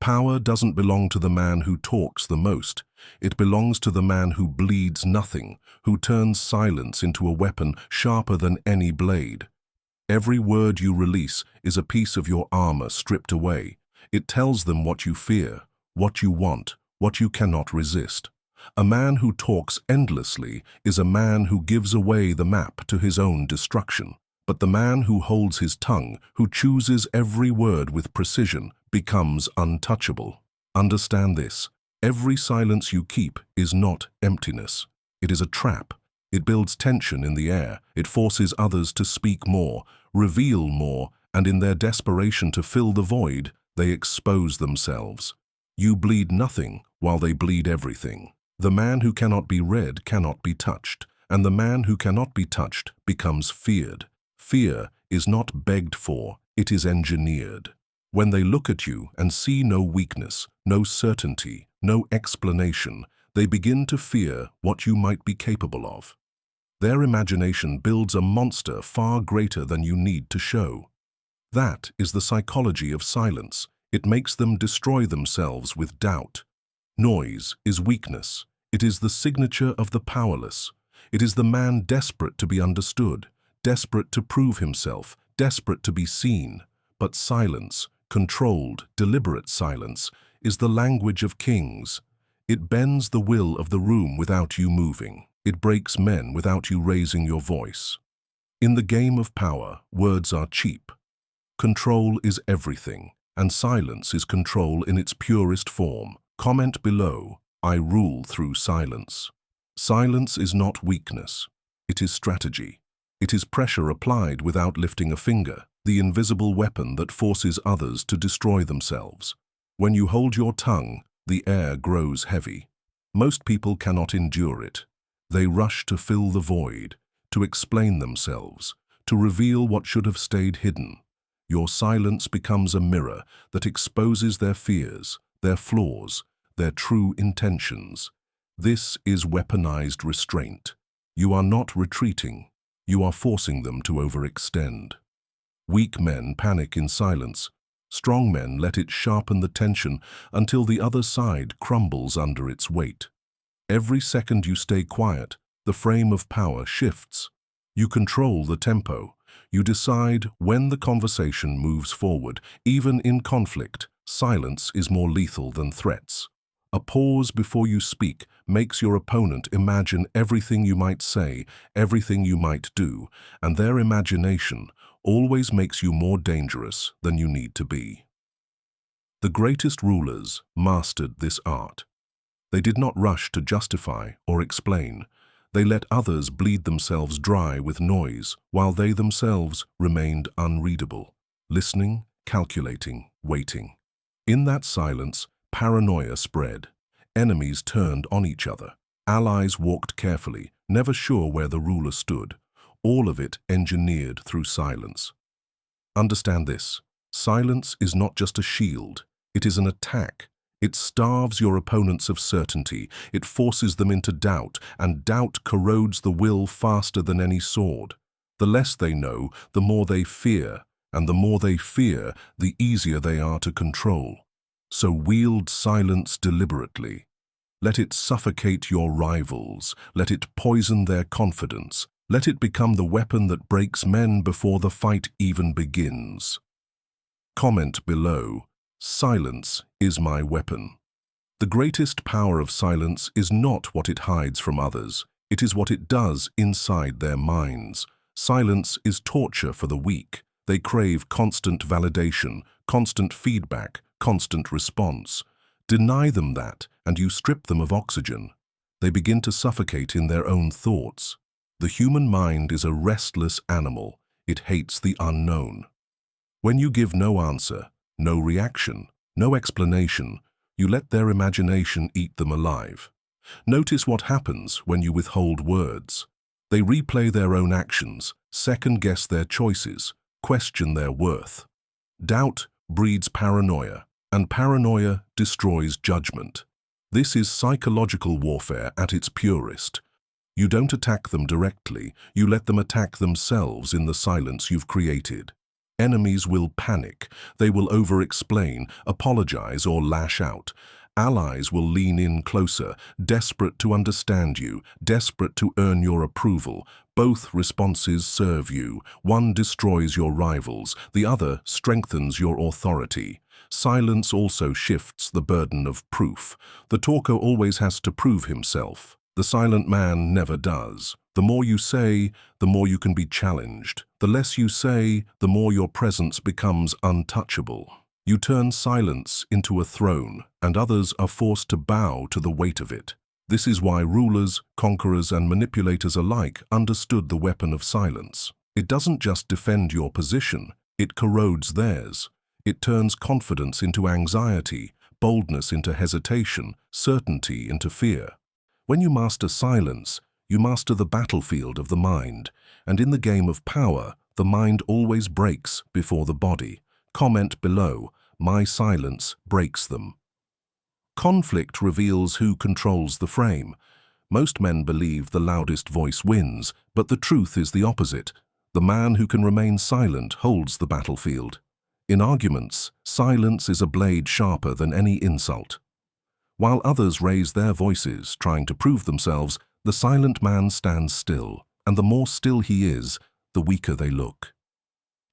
Power doesn't belong to the man who talks the most. It belongs to the man who bleeds nothing, who turns silence into a weapon sharper than any blade. Every word you release is a piece of your armor stripped away. It tells them what you fear, what you want, what you cannot resist. A man who talks endlessly is a man who gives away the map to his own destruction. But the man who holds his tongue, who chooses every word with precision, becomes untouchable. Understand this. Every silence you keep is not emptiness. It is a trap. It builds tension in the air. It forces others to speak more, reveal more, and in their desperation to fill the void, they expose themselves. You bleed nothing while they bleed everything. The man who cannot be read cannot be touched, and the man who cannot be touched becomes feared. Fear is not begged for, it is engineered. When they look at you and see no weakness, no certainty, no explanation, they begin to fear what you might be capable of. Their imagination builds a monster far greater than you need to show. That is the psychology of silence. It makes them destroy themselves with doubt. Noise is weakness. It is the signature of the powerless. It is the man desperate to be understood, desperate to prove himself, desperate to be seen. But silence, controlled, deliberate silence, is the language of kings. It bends the will of the room without you moving. It breaks men without you raising your voice. In the game of power, words are cheap. Control is everything, and silence is control in its purest form. Comment below, I rule through silence. Silence is not weakness. It is strategy. It is pressure applied without lifting a finger, the invisible weapon that forces others to destroy themselves. When you hold your tongue, the air grows heavy. Most people cannot endure it. They rush to fill the void, to explain themselves, to reveal what should have stayed hidden. Your silence becomes a mirror that exposes their fears, their flaws, their true intentions. This is weaponized restraint. You are not retreating. You are forcing them to overextend. Weak men panic in silence. Strong men let it sharpen the tension until the other side crumbles under its weight. Every second you stay quiet, the frame of power shifts. You control the tempo. You decide when the conversation moves forward. Even in conflict, silence is more lethal than threats. A pause before you speak makes your opponent imagine everything you might say, everything you might do, and their imagination always makes you more dangerous than you need to be. The greatest rulers mastered this art. They did not rush to justify or explain. They let others bleed themselves dry with noise while they themselves remained unreadable, listening, calculating, waiting. In that silence, paranoia spread. Enemies turned on each other. Allies walked carefully, never sure where the ruler stood. All of it engineered through silence. Understand this. Silence is not just a shield. It is an attack. It starves your opponents of certainty. It forces them into doubt, and doubt corrodes the will faster than any sword. The less they know, the more they fear, and the more they fear, the easier they are to control. So wield silence deliberately. Let it suffocate your rivals. Let it poison their confidence. Let it become the weapon that breaks men before the fight even begins. Comment below, silence is my weapon. The greatest power of silence is not what it hides from others. It is what it does inside their minds. Silence is torture for the weak. They crave constant validation, constant feedback, constant response. Deny them that, and you strip them of oxygen. They begin to suffocate in their own thoughts. The human mind is a restless animal. It hates the unknown. When you give no answer, no reaction, no explanation, you let their imagination eat them alive. Notice what happens when you withhold words. They replay their own actions, second-guess their choices, question their worth. Doubt breeds paranoia, and paranoia destroys judgment. This is psychological warfare at its purest. You don't attack them directly, you let them attack themselves in the silence you've created. Enemies will panic. They will over-explain, apologize, or lash out. Allies will lean in closer, desperate to understand you, desperate to earn your approval. Both responses serve you. One destroys your rivals, the other strengthens your authority. Silence also shifts the burden of proof. The talker always has to prove himself. The silent man never does. The more you say, the more you can be challenged. The less you say, the more your presence becomes untouchable. You turn silence into a throne, and others are forced to bow to the weight of it. This is why rulers, conquerors, and manipulators alike understood the weapon of silence. It doesn't just defend your position, it corrodes theirs. It turns confidence into anxiety, boldness into hesitation, certainty into fear. When you master silence, you master the battlefield of the mind, and in the game of power, the mind always breaks before the body. Comment below, my silence breaks them. Conflict reveals who controls the frame. Most men believe the loudest voice wins, but the truth is the opposite. The man who can remain silent holds the battlefield. In arguments, silence is a blade sharper than any insult. While others raise their voices, trying to prove themselves, the silent man stands still, and the more still he is, the weaker they look.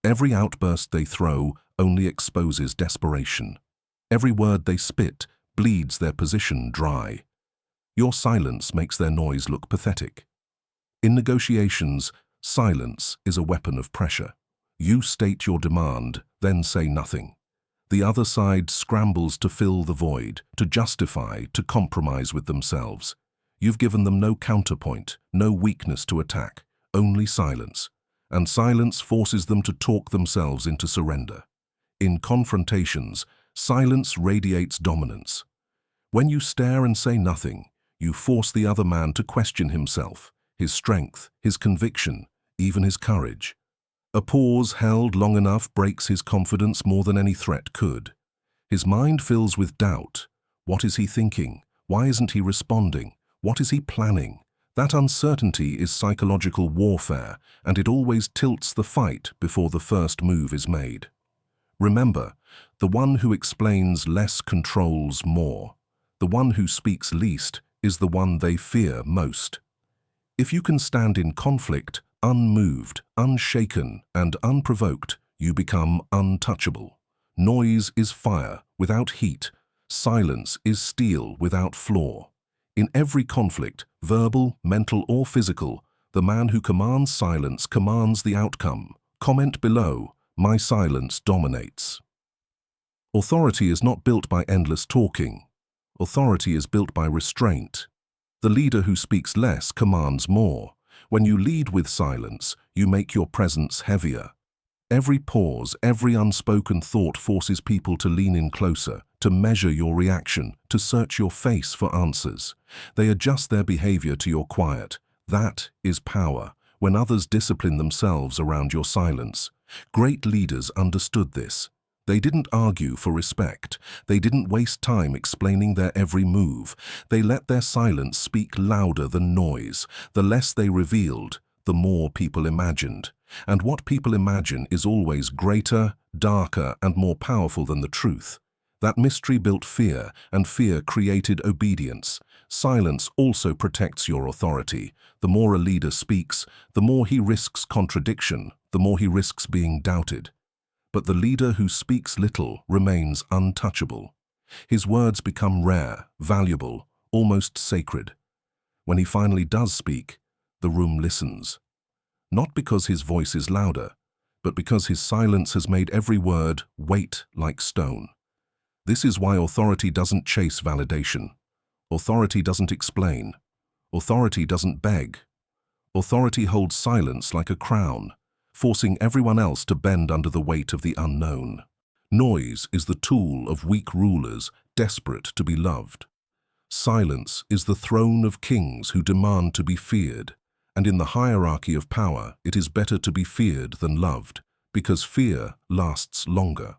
Every outburst they throw only exposes desperation. Every word they spit bleeds their position dry. Your silence makes their noise look pathetic. In negotiations, silence is a weapon of pressure. You state your demand, then say nothing. The other side scrambles to fill the void, to justify, to compromise with themselves. You've given them no counterpoint, no weakness to attack, only silence. And silence forces them to talk themselves into surrender. In confrontations, silence radiates dominance. When you stare and say nothing, you force the other man to question himself, his strength, his conviction, even his courage. A pause held long enough breaks his confidence more than any threat could. His mind fills with doubt. What is he thinking? Why isn't he responding? What is he planning? That uncertainty is psychological warfare, and it always tilts the fight before the first move is made. Remember, the one who explains less controls more. The one who speaks least is the one they fear most. If you can stand in conflict, unmoved, unshaken, and unprovoked, you become untouchable. Noise is fire without heat. Silence is steel without flaw. In every conflict, verbal, mental, or physical, the man who commands silence commands the outcome. Comment below, my silence dominates. Authority is not built by endless talking. Authority is built by restraint. The leader who speaks less commands more. When you lead with silence, you make your presence heavier. Every pause, every unspoken thought forces people to lean in closer, to measure your reaction, to search your face for answers. They adjust their behavior to your quiet. That is power, when others discipline themselves around your silence. Great leaders understood this. They didn't argue for respect. They didn't waste time explaining their every move. They let their silence speak louder than noise. The less they revealed, the more people imagined. And what people imagine is always greater, darker, and more powerful than the truth. That mystery built fear, and fear created obedience. Silence also protects your authority. The more a leader speaks, the more he risks contradiction, the more he risks being doubted. But the leader who speaks little remains untouchable. His words become rare, valuable, almost sacred. When he finally does speak, the room listens. Not because his voice is louder, but because his silence has made every word weight like stone. This is why authority doesn't chase validation. Authority doesn't explain. Authority doesn't beg. Authority holds silence like a crown, forcing everyone else to bend under the weight of the unknown. Noise is the tool of weak rulers desperate to be loved. Silence is the throne of kings who demand to be feared. And in the hierarchy of power, it is better to be feared than loved, because fear lasts longer.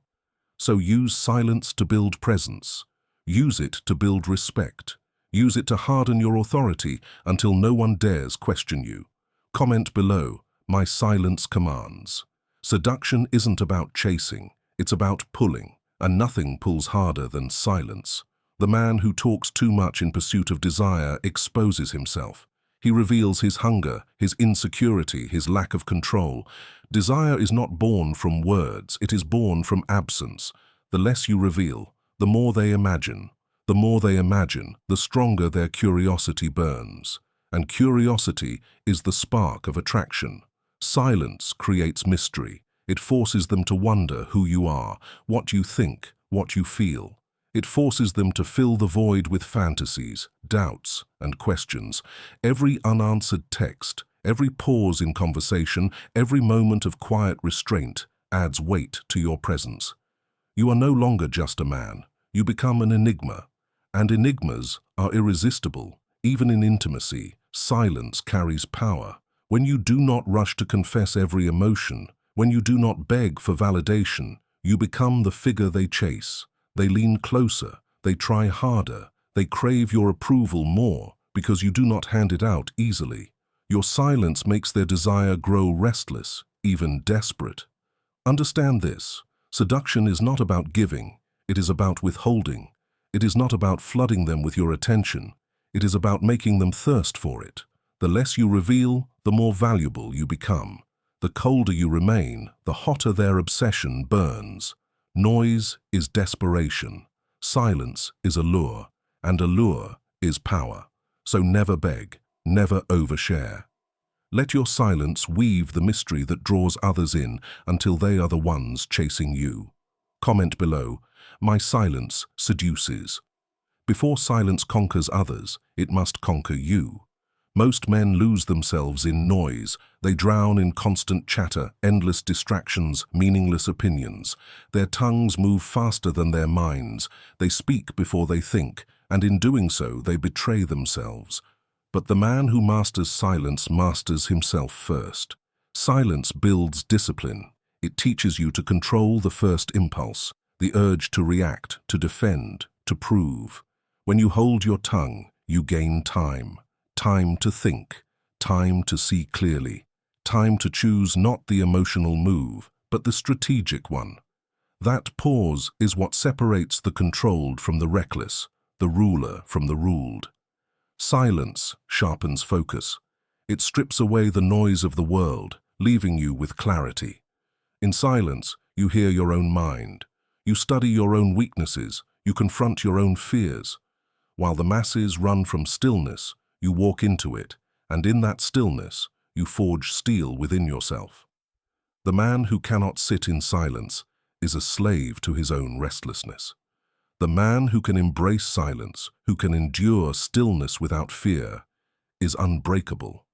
So use silence to build presence. Use it to build respect. Use it to harden your authority until no one dares question you. Comment below, my silence commands. Seduction isn't about chasing, it's about pulling, and nothing pulls harder than silence. The man who talks too much in pursuit of desire exposes himself. He reveals his hunger, his insecurity, his lack of control. Desire is not born from words, it is born from absence. The less you reveal, the more they imagine. The more they imagine, the stronger their curiosity burns. And curiosity is the spark of attraction. Silence creates mystery. It forces them to wonder who you are, what you think, what you feel. It forces them to fill the void with fantasies, doubts, and questions. Every unanswered text, every pause in conversation, every moment of quiet restraint adds weight to your presence. You are no longer just a man. You become an enigma. And enigmas are irresistible. Even in intimacy, silence carries power. When you do not rush to confess every emotion, when you do not beg for validation, you become the figure they chase. They lean closer, they try harder, they crave your approval more because you do not hand it out easily. Your silence makes their desire grow restless, even desperate. Understand this: seduction is not about giving, it is about withholding. It is not about flooding them with your attention, it is about making them thirst for it. The less you reveal, the more valuable you become. The colder you remain, the hotter their obsession burns. Noise is desperation, silence is allure, and allure is power. So never beg, never overshare. Let your silence weave the mystery that draws others in until they are the ones chasing you. Comment below: my silence seduces. Before silence conquers others, it must conquer you. Most men lose themselves in noise. They drown in constant chatter, endless distractions, meaningless opinions. Their tongues move faster than their minds. They speak before they think, and in doing so, they betray themselves. But the man who masters silence masters himself first. Silence builds discipline. It teaches you to control the first impulse, the urge to react, to defend, to prove. When you hold your tongue, you gain time. Time to think, time to see clearly, time to choose not the emotional move, but the strategic one. That pause is what separates the controlled from the reckless, the ruler from the ruled. Silence sharpens focus. It strips away the noise of the world, leaving you with clarity. In silence, you hear your own mind. You study your own weaknesses. You confront your own fears. While the masses run from stillness, you walk into it, and in that stillness, you forge steel within yourself. The man who cannot sit in silence is a slave to his own restlessness. The man who can embrace silence, who can endure stillness without fear, is unbreakable.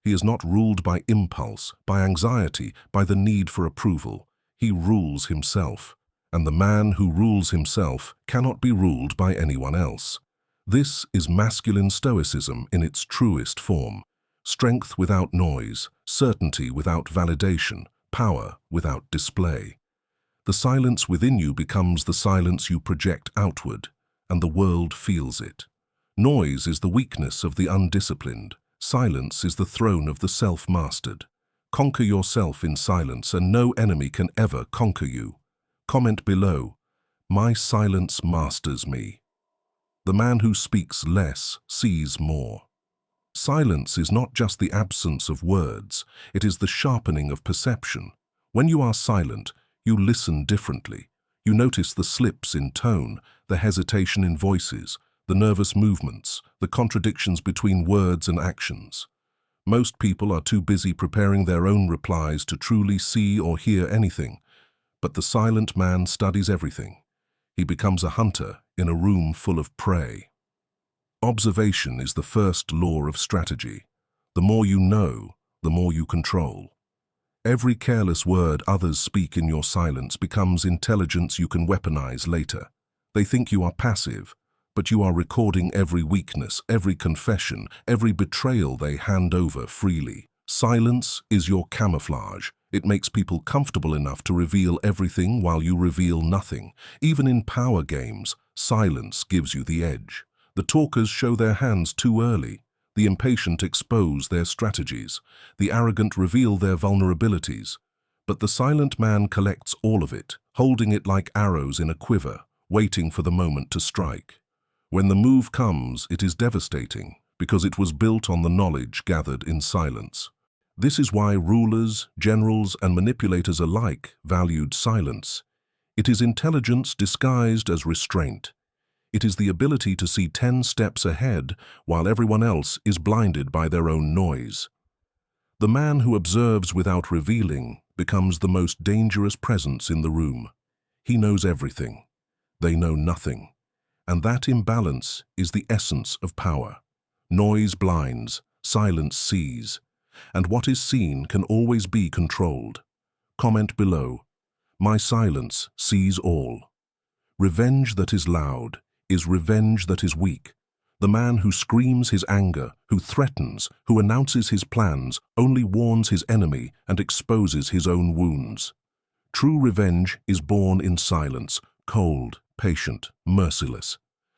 He is not ruled by impulse, by anxiety, by the need for approval. He rules himself, and the man who rules himself cannot be ruled by anyone else. This is masculine stoicism in its truest form: strength without noise, certainty without validation, power without display. The silence within you becomes the silence you project outward, and the world feels it. Noise is the weakness of the undisciplined. Silence is the throne of the self-mastered. Conquer yourself in silence, and no enemy can ever conquer you. Comment below: my silence masters me. The man who speaks less sees more. Silence is not just the absence of words, it is the sharpening of perception. When you are silent, you listen differently. You notice the slips in tone, the hesitation in voices, the nervous movements, the contradictions between words and actions. Most people are too busy preparing their own replies to truly see or hear anything, but the silent man studies everything. He becomes a hunter in a room full of prey. Observation is the first law of strategy. The more you know, the more you control. Every careless word others speak in your silence becomes intelligence you can weaponize later. They think you are passive, but you are recording every weakness, every confession, every betrayal they hand over freely. Silence is your camouflage. It makes people comfortable enough to reveal everything while you reveal nothing. Even in power games, silence gives you the edge. The talkers show their hands too early. The impatient expose their strategies. The arrogant reveal their vulnerabilities. But the silent man collects all of it, holding it like arrows in a quiver, waiting for the moment to strike. When the move comes, it is devastating, because it was built on the knowledge gathered in silence. This is why rulers, generals, and manipulators alike valued silence. It is intelligence disguised as restraint. It is the ability to see 10 steps ahead while everyone else is blinded by their own noise. The man who observes without revealing becomes the most dangerous presence in the room. He knows everything. They know nothing. And that imbalance is the essence of power. Noise blinds, silence sees. And what is seen can always be controlled. Comment below. My silence sees all. Revenge that is loud is revenge that is weak. The man who screams his anger, who threatens, who announces his plans, only warns his enemy and exposes his own wounds. True revenge is born in silence, cold, patient, merciless.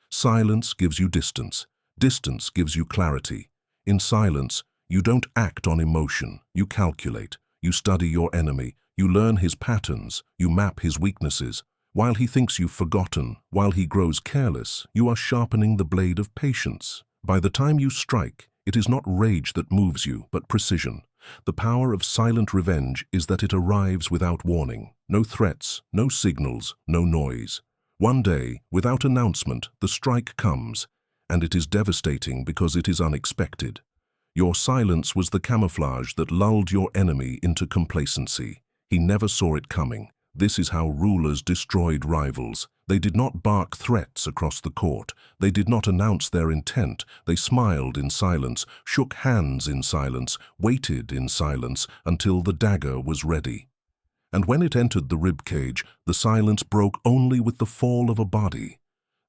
Silence gives you distance. Distance gives you clarity. In silence, you don't act on emotion, you calculate, you study your enemy, you learn his patterns, you map his weaknesses. While he thinks you've forgotten, while he grows careless, you are sharpening the blade of patience. By the time you strike, it is not rage that moves you, but precision. The power of silent revenge is that it arrives without warning. No threats, no signals, no noise. One day, without announcement, the strike comes, and it is devastating because it is unexpected. Your silence was the camouflage that lulled your enemy into complacency. He never saw it coming. This is how rulers destroyed rivals. They did not bark threats across the court. They did not announce their intent. They smiled in silence, shook hands in silence, waited in silence until the dagger was ready. And when it entered the ribcage, the silence broke only with the fall of a body.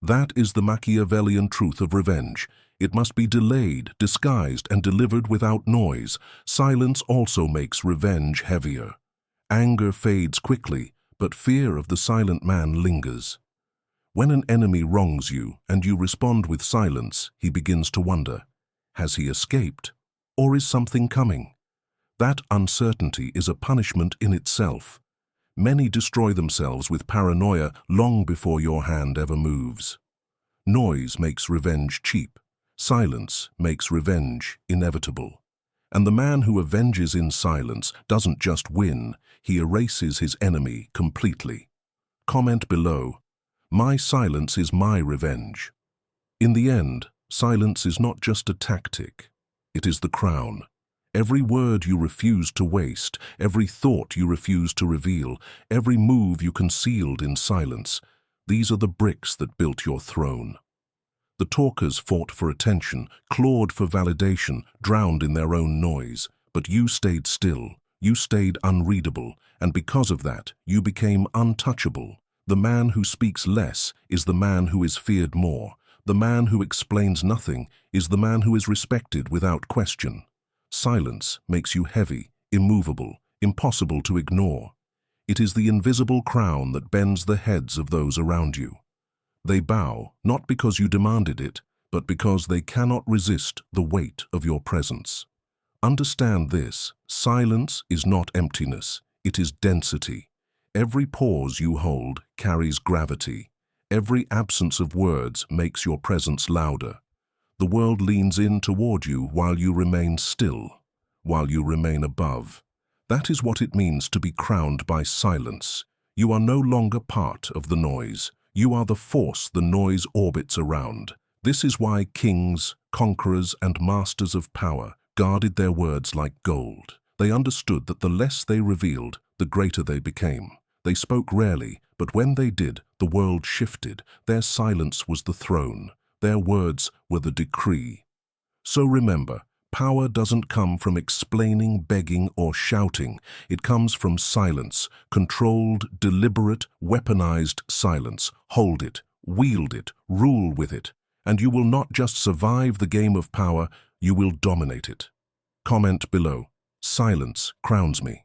That is the Machiavellian truth of revenge. It must be delayed, disguised, and delivered without noise. Silence also makes revenge heavier. Anger fades quickly, but fear of the silent man lingers. When an enemy wrongs you and you respond with silence, he begins to wonder, has he escaped, or is something coming? That uncertainty is a punishment in itself. Many destroy themselves with paranoia long before your hand ever moves. Noise makes revenge cheap. Silence makes revenge inevitable. And the man who avenges in silence doesn't just win, he erases his enemy completely. Comment below. My silence is my revenge. In the end, silence is not just a tactic. It is the crown. Every word you refuse to waste, every thought you refuse to reveal, every move you concealed in silence, these are the bricks that built your throne. The talkers fought for attention, clawed for validation, drowned in their own noise. But you stayed still, you stayed unreadable, and because of that, you became untouchable. The man who speaks less is the man who is feared more. The man who explains nothing is the man who is respected without question. Silence makes you heavy, immovable, impossible to ignore. It is the invisible crown that bends the heads of those around you. They bow, not because you demanded it, but because they cannot resist the weight of your presence. Understand this, silence is not emptiness, it is density. Every pause you hold carries gravity. Every absence of words makes your presence louder. The world leans in toward you while you remain still, while you remain above. That is what it means to be crowned by silence. You are no longer part of the noise. You are the force the noise orbits around. This is why kings, conquerors, and masters of power guarded their words like gold. They understood that the less they revealed, the greater they became. They spoke rarely, but when they did, the world shifted. Their silence was the throne. Their words were the decree. So remember, power doesn't come from explaining, begging, or shouting. It comes from silence, controlled, deliberate, weaponized silence. Hold it, wield it, rule with it, and you will not just survive the game of power, you will dominate it. Comment below. Silence crowns me.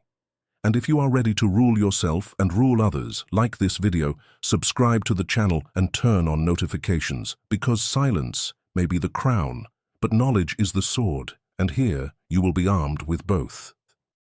And if you are ready to rule yourself and rule others, like this video, subscribe to the channel and turn on notifications, because silence may be the crown, but knowledge is the sword, and here you will be armed with both.